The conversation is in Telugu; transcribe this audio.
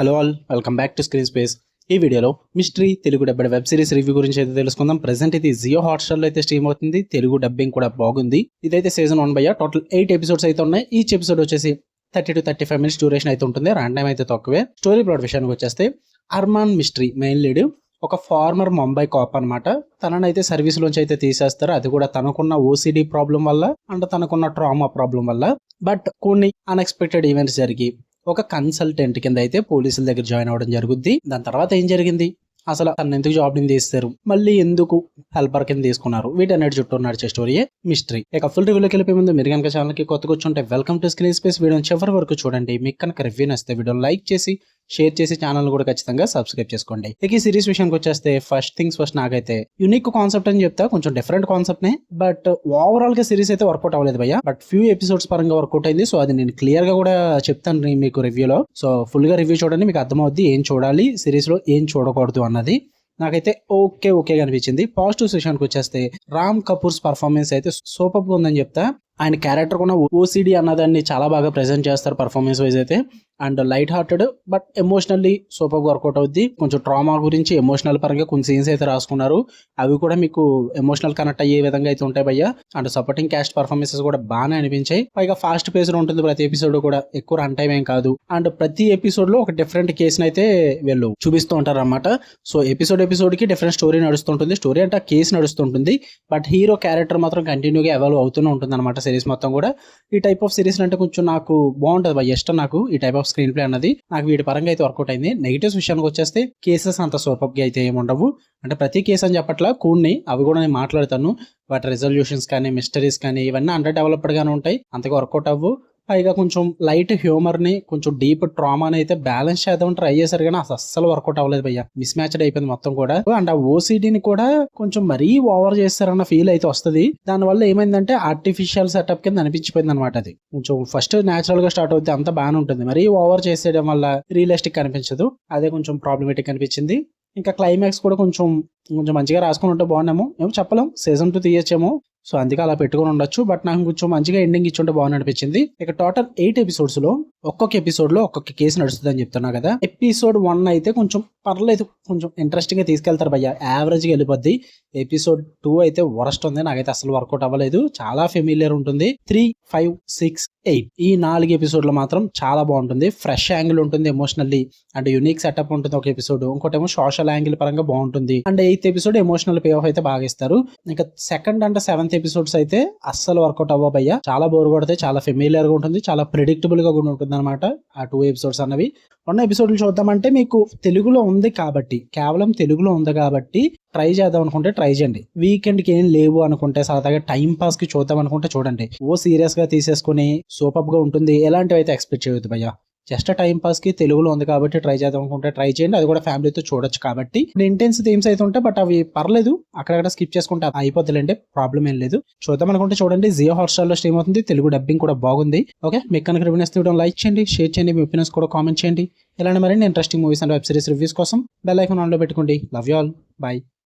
Hello all, welcome back to screen space. ఈ వీడియోలో mystery Telugu dubbing web series review గురించి అయితే తెలుసుకుందాం. ప్రెసెంట్ ఇది జియో హాట్స్టార్ లో అయితే స్ట్రీమ్ అవుతుంది. తెలుగు డబ్బింగ్ కూడా బాగుంది. ఇదైతే సీజన్ 1 భయ్య. టోటల్ 8 ఎపిసోడ్స్ అయితే ఉన్నాయి. ఈచ్ ఎపిసోడ్ వచ్చేసి 30 to 35 మినిట్స్ డ్యూరేషన్ అయితే ఉంటుంది. రన్ టైం అయితే తక్కువే. స్టోరీ ప్లాట్ విషయానికి వచ్చేస్తే అర్మాన్ మిస్టరీ మెయిన్ లీడ్ ఒక ఫార్మర్ ముంబై కాప్ అనమాట. తననైతే సర్వీస్ లోంచి అయితే తీసేస్తారు. అది కూడా తనకున్న ఓసిడి ప్రాబ్లం వల్ల అండ్ తనకున్న ట్రామా ప్రాబ్లం వల్ల. బట్ కొన్ని అన్ఎక్స్పెక్టెడ్ ఈవెంట్స్ జరిగి ఒక కన్సల్టెంట్ కింద అయితే పోలీసుల దగ్గర జాయిన్ అవ్వడం జరుగుద్ది. దాని తర్వాత ఏం జరిగింది, అసలు తను ఎందుకు జాబ్ ని తీస్తారు, మళ్ళీ ఎందుకు హెల్పర్ కింద తీసుకున్నారు, వీటన్నిటి చుట్టూ నడిచే స్టోరీయే మిస్టరీ. ఇక ఫుల్ రివ్యూలోకి వెళ్ళిపోయే ముందు మీరు కనుక ఛానల్ కి కొత్తగా వచ్చుంటే వెల్కమ్ టు స్క్రీన్ స్పేస్. వీడియోని చివరి వరకు చూడండి. మీకు కనుక రివ్యూ నచ్చితే వీడియోని లైక్ చేసి షేర్ చేసి ఛానల్ కూడా ఖచ్చితంగా సబ్స్క్రైబ్ చేసుకోండి. ఇక ఈ సిరీస్ విషయానికి వచ్చేస్తే ఫస్ట్ థింగ్స్ ఫస్ట్, నాకైతే యూనిక్ కాన్సెప్ట్ అని చెప్తా. కొంచెం డిఫరెంట్ కాన్సెప్ట్ నే, బట్ ఓవరాల్ గా సిరీస్ అయితే వర్కౌట్ అవ్వలేదు భయ్య. బట్ ఫ్యూ ఎపిసోడ్స్ పరంగా వర్కౌట్ అయింది. సో అది నేను క్లియర్ గా కూడా చెప్తాను మీకు రివ్యూలో. సో ఫుల్ గా రివ్యూ చూడండి, మీకు అర్థమవుద్ది ఏం చూడాలి సిరీస్ లో, ఏం చూడకూడదు అన్నది. నాకైతే ఓకే అనిపించింది. పాజిటివ్ విషయానికి వచ్చేస్తే రామ్ కపూర్స్ పర్ఫార్మెన్స్ అయితే సూపర్ గా ఉందని చెప్తా. ఆయన క్యారెక్టర్ కూడా ఓసిడి అన్నదాన్ని చాలా బాగా ప్రెజెంట్ చేస్తారు పర్ఫార్మెన్స్ వైజ్ అయితే. And light hearted but emotionally super work out అవుద్ది. కొంచెం ట్రామా గురించి ఎమోషనల్ పరంగా కొన్ని సీన్స్ అయితే రాసుకున్నారు. అవి కూడా మీకు ఎమోషనల్ కనెక్ట్ అయ్యే విధంగా అయితే ఉంటాయి భయ్య. అండ్ సపోర్టింగ్ క్యాస్ట్ పర్ఫార్మెన్సెస్ కూడా బాగానే అనిపించాయి. పైగా ఫాస్ట్ పేస్ ఉంటుంది ప్రతి ఎపిసోడ్ కూడా, ఎక్కువ రన్ టైం ఏం కాదు. అండ్ ప్రతి ఎపిసోడ్ లో ఒక డిఫరెంట్ కేసుని అయితే వీళ్ళు చూపిస్తూ ఉంటారు అన్నమాట. సో ఎపిసోడ్ కి డిఫరెంట్ స్టోరీ నడుస్తుంటుంది. స్టోరీ అంటే ఆ కేసు నడుస్తుంటుంది, బట్ హీరో క్యారెక్టర్ మాత్రం కంటిన్యూగా ఎవాల్వ్ అవుతూనే ఉంటుంది అనమాట సిరీస్ మొత్తం కూడా. ఈ టైప్ ఆఫ్ సిరీస్ అంటే కొంచెం నాకు బాగుంటది భయ్య, ఇష్టం నాకు ఈ టైప్ ఆఫ్ స్క్రీన్ ప్లే అన్నది. నాకు వీటి పరంగా అయితే వర్కౌట్ అయింది. నెగిటివ్స్ విషయానికి వచ్చేస్తే కేసెస్ అంత సూపర్ గా అయితే ఏముండవు. అంటే ప్రతి కేసు అని చెప్పట్లా, కొన్ని అవి కూడా నేను మాట్లాడతాను. వాటి రెజల్యూషన్స్ కానీ మిస్టరీస్ కానీ ఇవన్నీ అండర్ డెవలప్డ్ గానే ఉంటాయి, అంతగా వర్కౌట్ అవ్వు. పైగా కొంచెం లైట్ హ్యూమర్ ని కొంచెం డీప్ ట్రామాని అయితే బ్యాలెన్స్ చేద్దాం ట్రై చేశారు, కానీ అస్సలు వర్కౌట్ అవ్వలేదు భయ్య. మిస్ మ్యాచ్డ్ అయిపోయింది మొత్తం కూడా. అండ్ ఆ ఓసిడీని కూడా కొంచెం మరీ ఓవర్ చేస్తారన్న ఫీల్ అయితే వస్తుంది. దాని వల్ల ఏమైందంటే ఆర్టిఫిషియల్ సెటప్ కింద అనిపించిపోయింది అనమాట. అది కొంచెం ఫస్ట్ న్యాచురల్ గా స్టార్ట్ అవుతుంది, అంత బాగానే ఉంటుంది. మరీ ఓవర్ చేసేయడం వల్ల రియలిస్టిక్ అనిపించదు. అదే కొంచెం ప్రాబ్లమేటిక్ అనిపించింది. ఇంకా క్లైమాక్స్ కూడా కొంచెం మంచిగా రాసుకుని ఉంటే బాగున్నాము. ఏమో చెప్పలేం, సీజన్ 2 తీయచ్చేమో. సో అందుకే అలా పెట్టుకుని ఉండొచ్చు. బట్ నాకు కొంచెం మంచిగా ఎండింగ్ ఇచ్చుంటే బాగుంది అనిపించింది. ఇక టోటల్ 8 ఎపిసోడ్స్ లో ఒక్కొక్క ఎపిసోడ్ లో ఒక్కొక్క కేసు నడుస్తుంది అని చెప్తున్నా కదా. ఎపిసోడ్ 1 అయితే కొంచెం పర్లేదు, కొంచెం ఇంట్రెస్టింగ్ గా తీసుకెళ్తారు భయ్య, యావరేజ్ గా వెళ్ళిపోద్ది. ఎపిసోడ్ 2 అయితే వరస్ట్ ఉంది, నాకైతే అసలు వర్కౌట్ అవ్వలేదు. చాలా ఫెమిలియర్ ఉంటుంది. 3, 5, 6, 8 ఈ 4 ఎపిసోడ్లు మాత్రం చాలా బాగుంటుంది. ఫ్రెష్ యాంగిల్ ఉంటుంది, ఎమోషనల్లీ అండ్ యూనిక్ సెటప్ ఉంటుంది ఒక ఎపిసోడ్. ఇంకోటేమో సోషల్ యాంగిల్ పరంగా బాగుంటుంది. And 8th episode emotional pay of అయితే బాగా ఇస్తారు. ఇంకా సెకండ్ అండ్ 7th ఎపిసోడ్స్ అయితే అస్సలు వర్కౌట్ అవ్వబయ్యా. చాలా బోర్ కొడతాయి, చాలా ఫెమిలియర్ గా ఉంటుంది, చాలా ప్రిడిక్టబుల్ గా కూడా ఉంటుంది అనమాట ఆ 2 ఎపిసోడ్స్ అన్నవి. ఉన్న ఎపిసోడ్లు చూద్దామంటే మీకు తెలుగులో ఉంది కాబట్టి, కేవలం తెలుగులో ఉంది కాబట్టి ట్రై చేద్దాం అనుకుంటే ట్రై చేయండి. వీకెండ్ కి ఏం లేవు అనుకుంటే, సరదాగా టైం పాస్ కి చూద్దాం అనుకుంటే చూడండి. సీరియస్ గా తీసేసుకుని సూపర్ గా ఉంటుంది ఎలాంటివి అయితే ఎక్స్పెక్ట్ చేయొద్దు భయ్యా. జస్ట్ టైం పాస్ కి తెలుగులో ఉంది కాబట్టి ట్రై చేద్దాం అనుకుంటే ట్రై చేయండి. అది కూడా ఫ్యామిలీతో చూడొచ్చు కాబట్టి. ఇంటెన్స్ థీమ్స్ అయితే ఉంటాయి, బట్ అవి పర్లేదు, అక్కడక్కడ స్కిప్ చేసుకుంటే అయిపోతుందంటే ప్రాబ్లం ఏం లేదు. చూద్దాం అనుకుంటే చూడండి. జియో హాట్స్టార్ లో స్ట్రీమ్ అవుతుంది. తెలుగు డబ్బింగ్ కూడా బాగుంది. ఓకే, మీకు కనుక రివ్యూ నచ్చితే వీడియో లైక్ చేయండి, షేర్ చేయండి, మీ ఒపీనియన్స్ కూడా కామెంట్ చేయండి. ఇలాంటి మరిన్ని interesting movies and web series reviews కోసం బెల్ ఐకాన్ ఆన్ లో పెట్టుకోండి. Love you all, by.